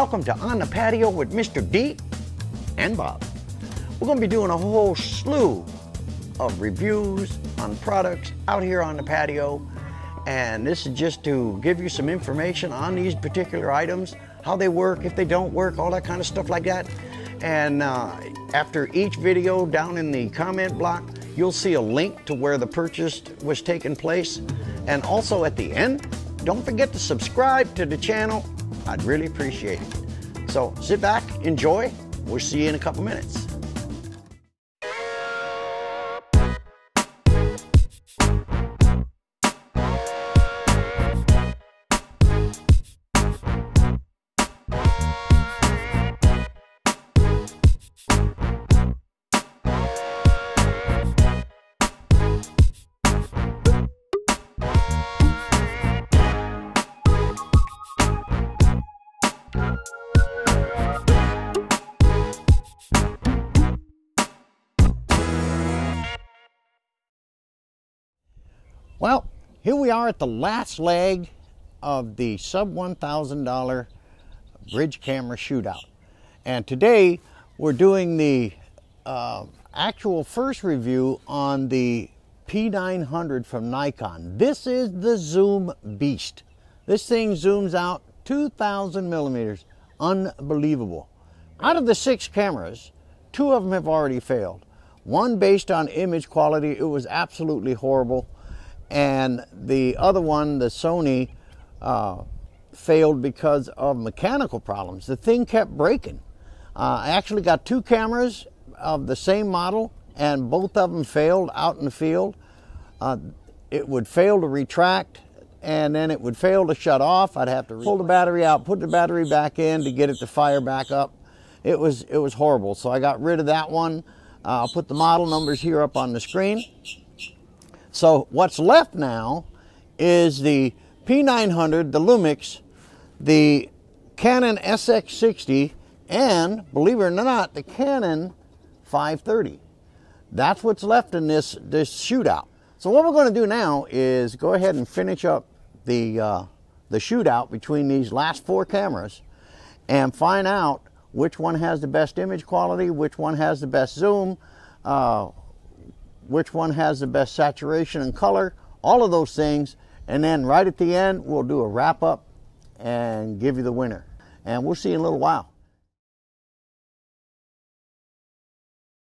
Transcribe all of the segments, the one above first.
welcome to On the Patio with Mr. D and Bob. We're going to be doing a whole slew of reviews on products out here on the patio, and this is just to give you some information on these particular items, how they work, if they don't work, all that kind of stuff like that. And after each video, down in the comment block, you'll see a link to where the purchase was taking place. And also at the end, don't forget to subscribe to the channel. I'd really appreciate it. So sit back, enjoy. We'll see you in a couple minutes. Well, here we are at the last leg of the sub $1,000 Bridge Camera Shootout. And today we're doing the actual first review on the P900 from Nikon. This is the zoom beast. This thing zooms out 2,000 millimeters. Unbelievable. Out of the 6 cameras, 2 of them have already failed. One based on image quality, it was absolutely horrible. And the other one, the Sony, failed because of mechanical problems. The thing kept breaking. I actually got 2 cameras of the same model, and both of them failed out in the field. It would fail to retract, and then it would fail to shut off. I'd have to pull the battery out, put the battery back in to get it to fire back up. It was horrible. So I got rid of that one. I'll put the model numbers here up on the screen. So what's left now is the P900, the Lumix, the Canon SX60, and, believe it or not, the Canon 530. That's what's left in this shootout. So what we're going to do now is go ahead and finish up the shootout between these last 4 cameras and find out which one has the best image quality, which one has the best zoom, which one has the best saturation and color, all of those things. And then right at the end, we'll do a wrap up and give you the winner. And we'll see you in a little while.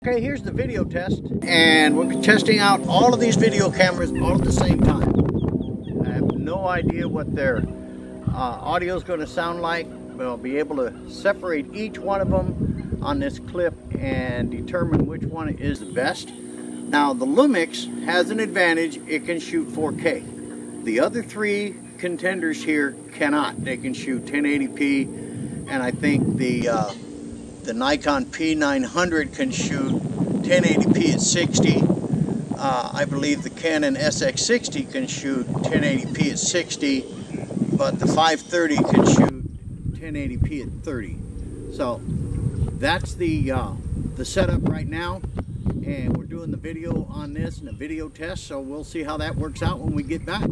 Okay, here's the video test. And we're testing out all of these video cameras all at the same time. I have no idea what their audio is going to sound like, but I'll be able to separate each one of them on this clip and determine which one is the best. Now, the Lumix has an advantage. It can shoot 4K. The other 3 contenders here cannot. They can shoot 1080p, and I think the Nikon P900 can shoot 1080p at 60. I believe the Canon SX60 can shoot 1080p at 60, but the 530 can shoot 1080p at 30. So that's the setup right now. And we're doing the video on this and a video test, so we'll see how that works out when we get back.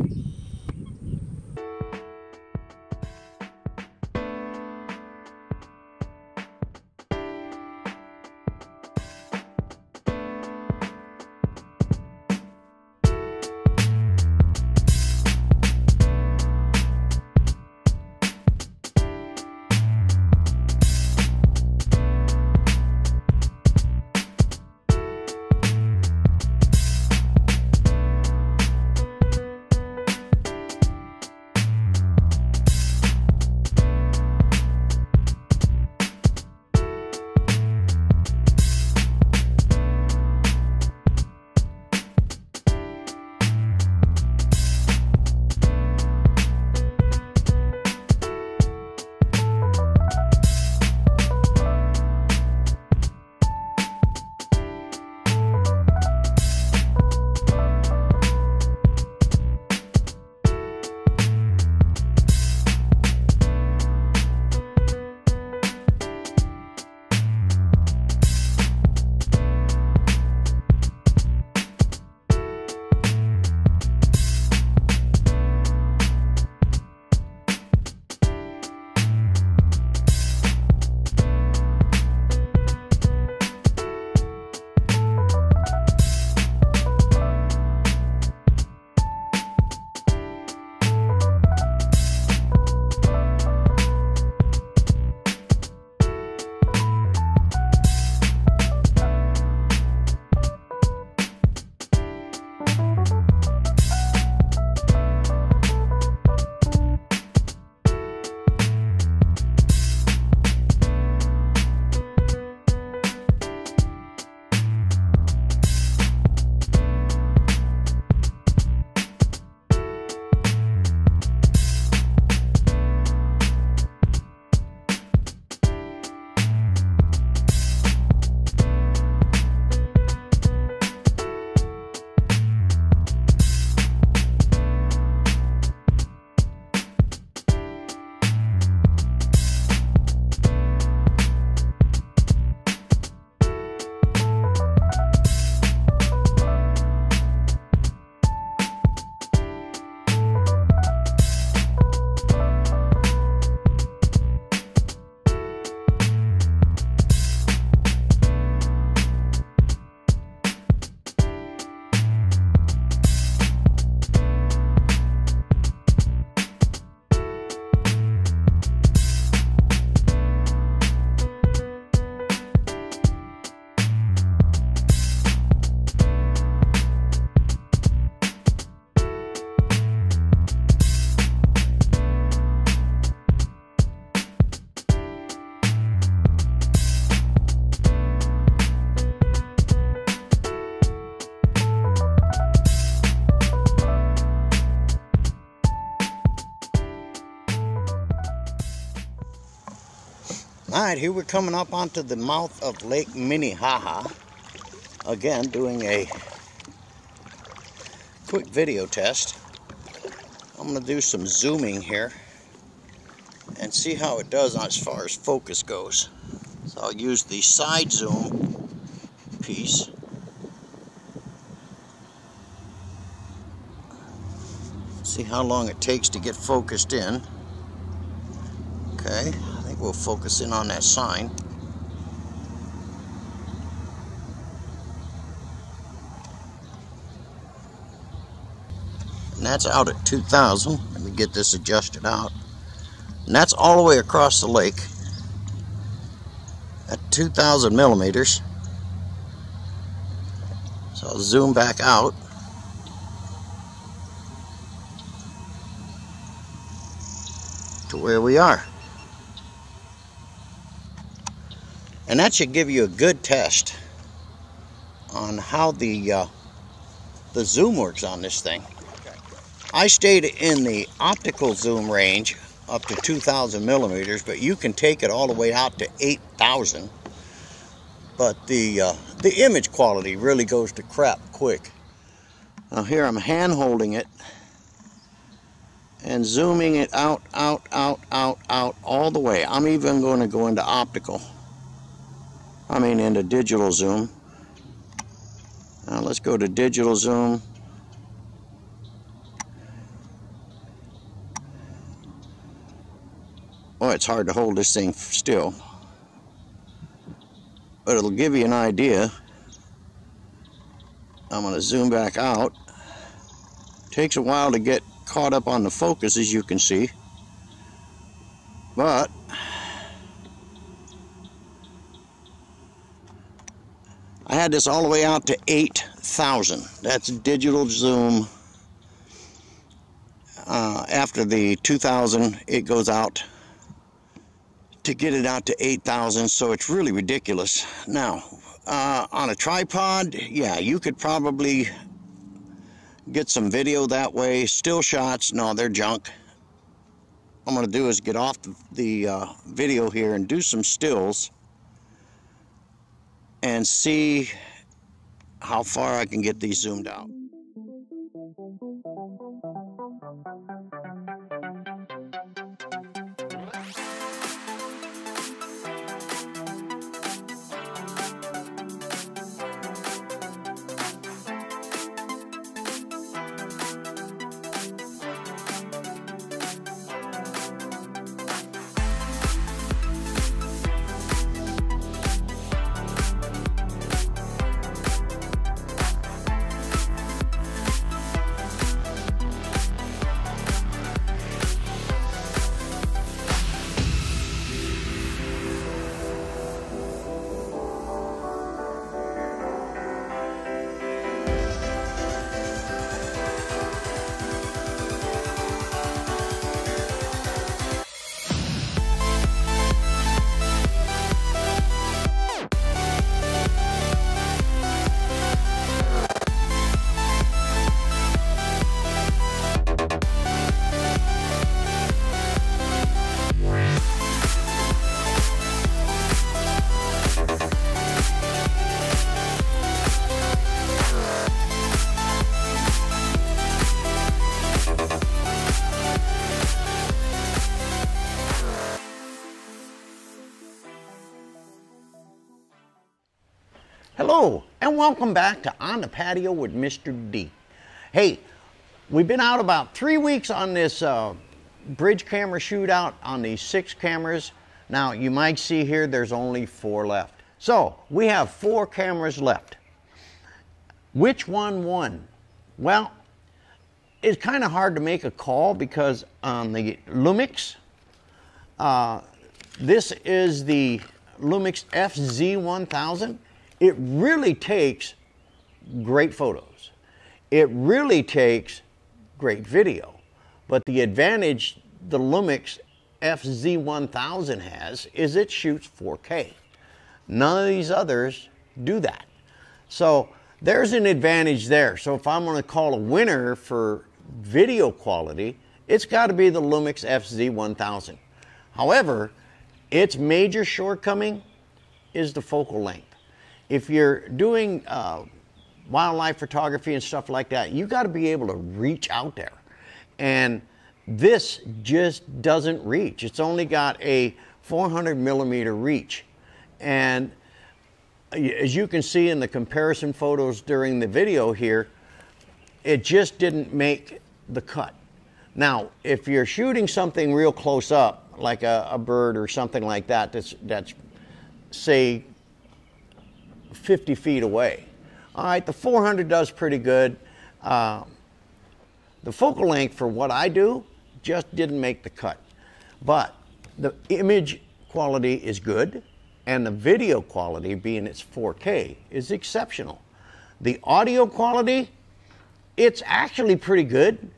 Alright, here we're coming up onto the mouth of Lake Minnehaha. Again, doing a quick video test. I'm going to do some zooming here and see how it does as far as focus goes. So I'll use the side zoom piece. See how long it takes to get focused in. Okay, I think we'll focus in on that sign. And that's out at 2,000. Let me get this adjusted out. And that's all the way across the lake at 2,000 millimeters. So I'll zoom back out. To where we are. And that should give you a good test on how the zoom works on this thing. I stayed in the optical zoom range up to 2,000 millimeters, but you can take it all the way out to 8,000. But the image quality really goes to crap quick. Now here I'm hand holding it and zooming it out all the way. I'm even going to go into optical. I mean into digital zoom. Now let's go to digital zoom. Oh, it's hard to hold this thing still, but it'll give you an idea. I'm going to zoom back out. Takes a while to get caught up on the focus, as you can see, but I had this all the way out to 8,000. That's digital zoom. After the 2,000, it goes out to get it out to 8,000, so it's really ridiculous. Now, on a tripod, yeah, you could probably get some video that way. Still shots, no, they're junk. What I'm going to do is get off the video here and do some stills and see how far I can get these zoomed out. Hello, and welcome back to On the Patio with Mr. D. Hey, we've been out about 3 weeks on this Bridge Camera Shootout on these 6 cameras. Now, you might see here there's only 4 left. So, we have 4 cameras left. Which one won? Well, it's kind of hard to make a call because on the Lumix, this is the Lumix FZ1000. It really takes great photos. It really takes great video. But the advantage the Lumix FZ1000 has is it shoots 4K. None of these others do that. So there's an advantage there. So if I'm going to call a winner for video quality, it's got to be the Lumix FZ1000. However, Its major shortcoming is the focal length. If you're doing wildlife photography and stuff like that, you got to be able to reach out there. And this just doesn't reach. It's only got a 400 millimeter reach. And as you can see in the comparison photos during the video here, it just didn't make the cut. Now, if you're shooting something real close up, like a bird or something like that, that's say 50 feet away. All right, the 400 does pretty good. The focal length for what I do just didn't make the cut. But the image quality is good, and the video quality, being it's 4K, is exceptional. The audio quality, it's actually pretty good.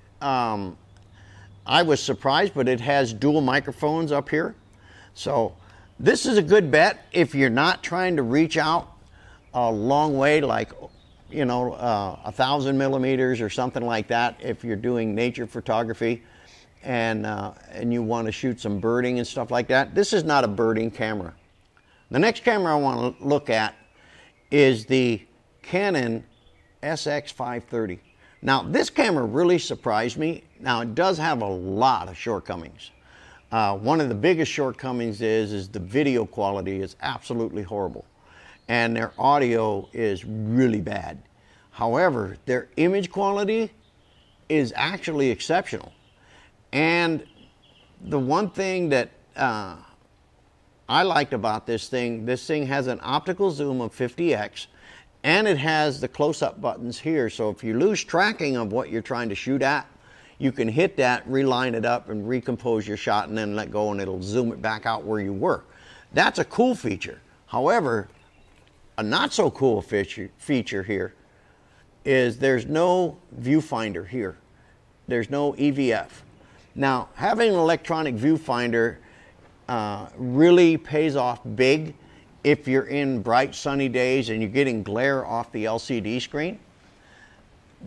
I was surprised, but it has dual microphones up here. So this is a good bet if you're not trying to reach out a long way, like, you know, 1,000 millimeters or something like that. If you're doing nature photography and you want to shoot some birding and stuff like that, this is not a birding camera. The next camera I want to look at is the Canon SX530. Now, this camera really surprised me. Now, it does have a lot of shortcomings. One of the biggest shortcomings is the video quality is absolutely horrible, and their audio is really bad. However, their image quality is actually exceptional. And the one thing that I liked about this thing has an optical zoom of 50x, and it has the close-up buttons here. So if you lose tracking of what you're trying to shoot at, you can hit that, reline it up, and recompose your shot, and then let go, and it'll zoom it back out where you were. That's a cool feature. However, a not so cool feature here is there's no viewfinder here. There's no EVF. Now, having an electronic viewfinder really pays off big if you're in bright sunny days and you're getting glare off the LCD screen.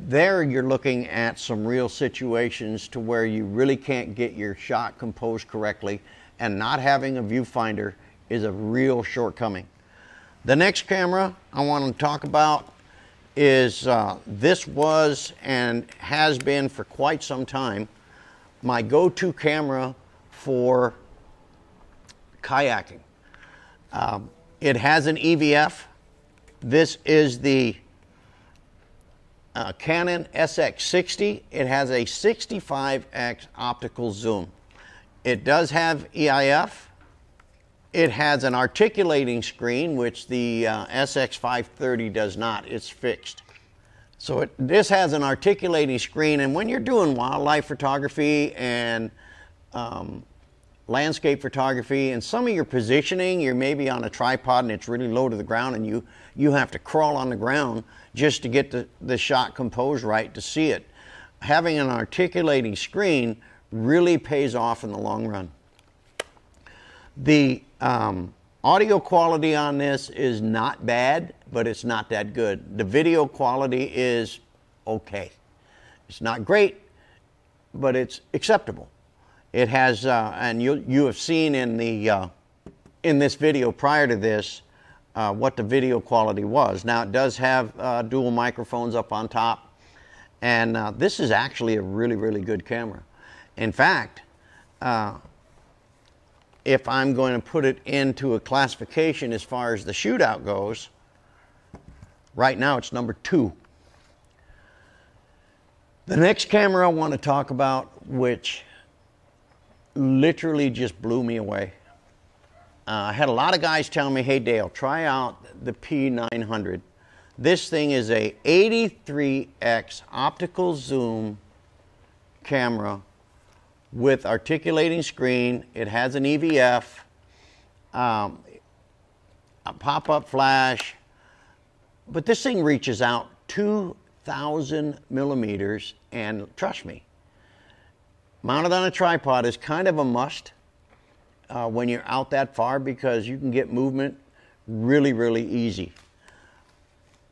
There you're looking at some real situations to where you really can't get your shot composed correctly, and not having a viewfinder is a real shortcoming. The next camera I want to talk about is this was and has been for quite some time my go-to camera for kayaking. It has an EVF. This is the Canon SX60. It has a 65x optical zoom. It does have EIF. It has an articulating screen, which the SX530 does not. It's fixed. So this has an articulating screen, and when you're doing wildlife photography and landscape photography, and some of your positioning, you're maybe on a tripod and it's really low to the ground, and you have to crawl on the ground just to get the shot composed right to see it. Having an articulating screen really pays off in the long run. The audio quality on this is not bad, but it's not that good. The video quality is okay. It's not great, but it's acceptable. It has, and you have seen in this video prior to this what the video quality was. Now it does have dual microphones up on top, and this is actually a really, really good camera. In fact, if I'm going to put it into a classification as far as the shootout goes, right now it's number 2. The next camera I want to talk about, which literally just blew me away. I had a lot of guys tell me, hey Dale, try out the P900. This thing is a 83x optical zoom camera with articulating screen. It has an EVF, a pop-up flash, but this thing reaches out 2,000 millimeters, and trust me, mounted on a tripod is kind of a must when you're out that far, because you can get movement really, really easy.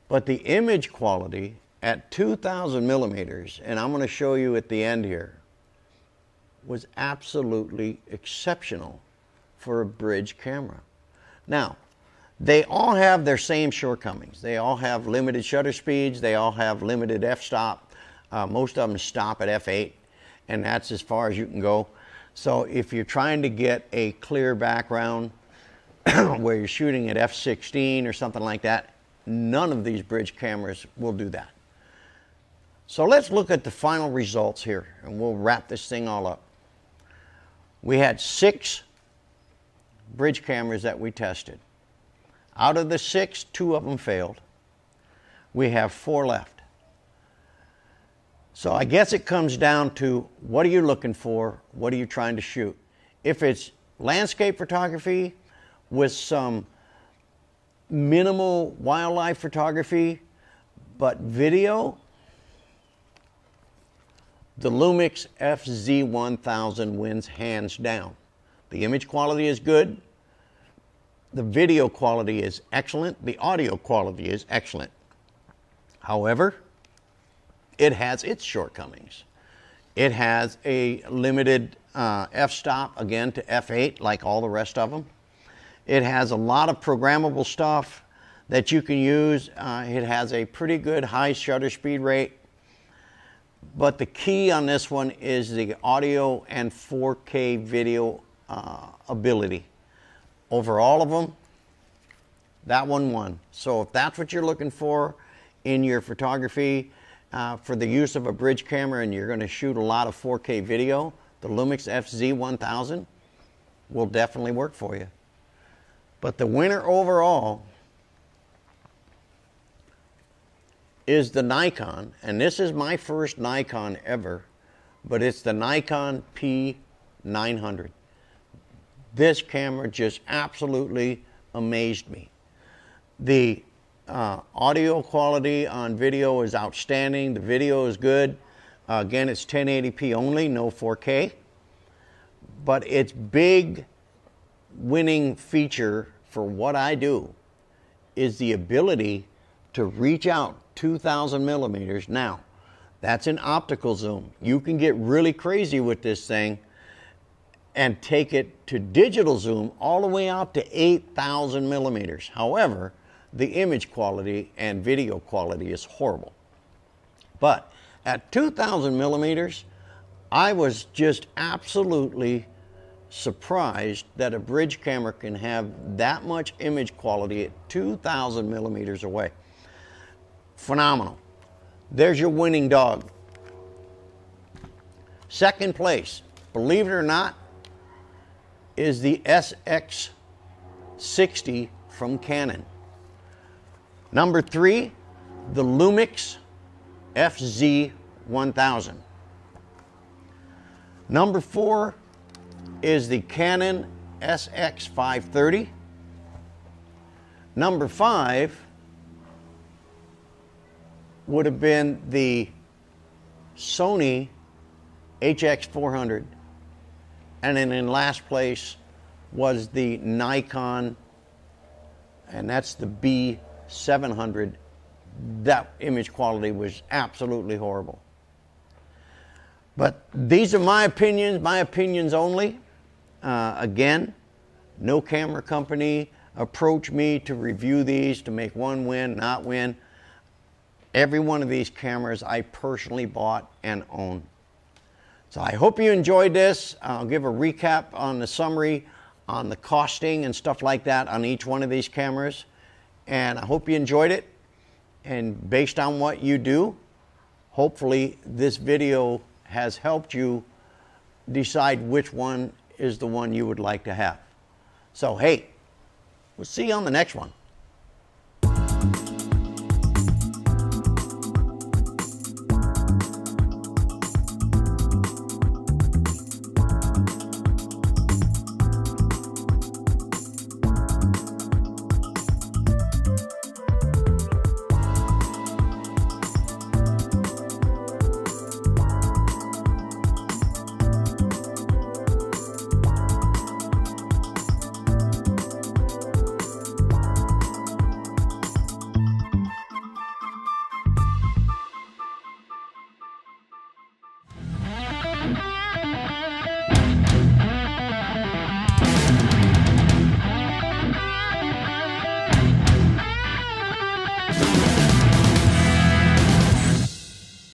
But the image quality at 2,000 millimeters, and I'm going to show you at the end here, was absolutely exceptional for a Bridge camera. Now, they all have their same shortcomings. They all have limited shutter speeds. They all have limited f-stop. Most of them stop at f8, and that's as far as you can go. So if you're trying to get a clear background where you're shooting at f16 or something like that, none of these Bridge cameras will do that. So let's look at the final results here, and we'll wrap this thing all up. We had 6 Bridge cameras that we tested. Out of the 6, 2 of them failed. We have 4 left. So I guess it comes down to, what are you looking for? What are you trying to shoot? If it's landscape photography with some minimal wildlife photography, but video, the Lumix FZ1000 wins hands down. The image quality is good. The video quality is excellent. The audio quality is excellent. However, it has its shortcomings. It has a limited f-stop, again, to f8, like all the rest of them. It has a lot of programmable stuff that you can use. It has a pretty good high shutter speed rate. But the key on this one is the audio and 4K video ability. Over all of them, that one won. So if that's what you're looking for in your photography for the use of a Bridge camera, and you're going to shoot a lot of 4K video, the Lumix FZ1000 will definitely work for you. But the winner overall is the Nikon, and this is my first Nikon ever, but it's the Nikon P900. This camera just absolutely amazed me. The audio quality on video is outstanding. The video is good. Again, it's 1080p only, no 4K. But its big winning feature for what I do is the ability to reach out 2,000 millimeters. Now, that's an optical zoom. You can get really crazy with this thing and take it to digital zoom all the way out to 8,000 millimeters. However, the image quality and video quality is horrible. But at 2,000 millimeters, I was just absolutely surprised that a Bridge camera can have that much image quality at 2,000 millimeters away. Phenomenal. There's your winning dog. Second place, believe it or not, is the SX60 from Canon. Number 3, the Lumix FZ1000. Number 4 is the Canon SX530. Number 5 would have been the Sony HX400. And then in last place was the Nikon, and that's the B700. That image quality was absolutely horrible. But these are my opinions only. Again, no camera company approached me to review these to make one win, not win. Every one of these cameras I personally bought and own. So I hope you enjoyed this. I'll give a recap on the summary on the costing and stuff like that on each one of these cameras. And I hope you enjoyed it. And based on what you do, hopefully this video has helped you decide which one is the one you would like to have. So hey, we'll see you on the next one.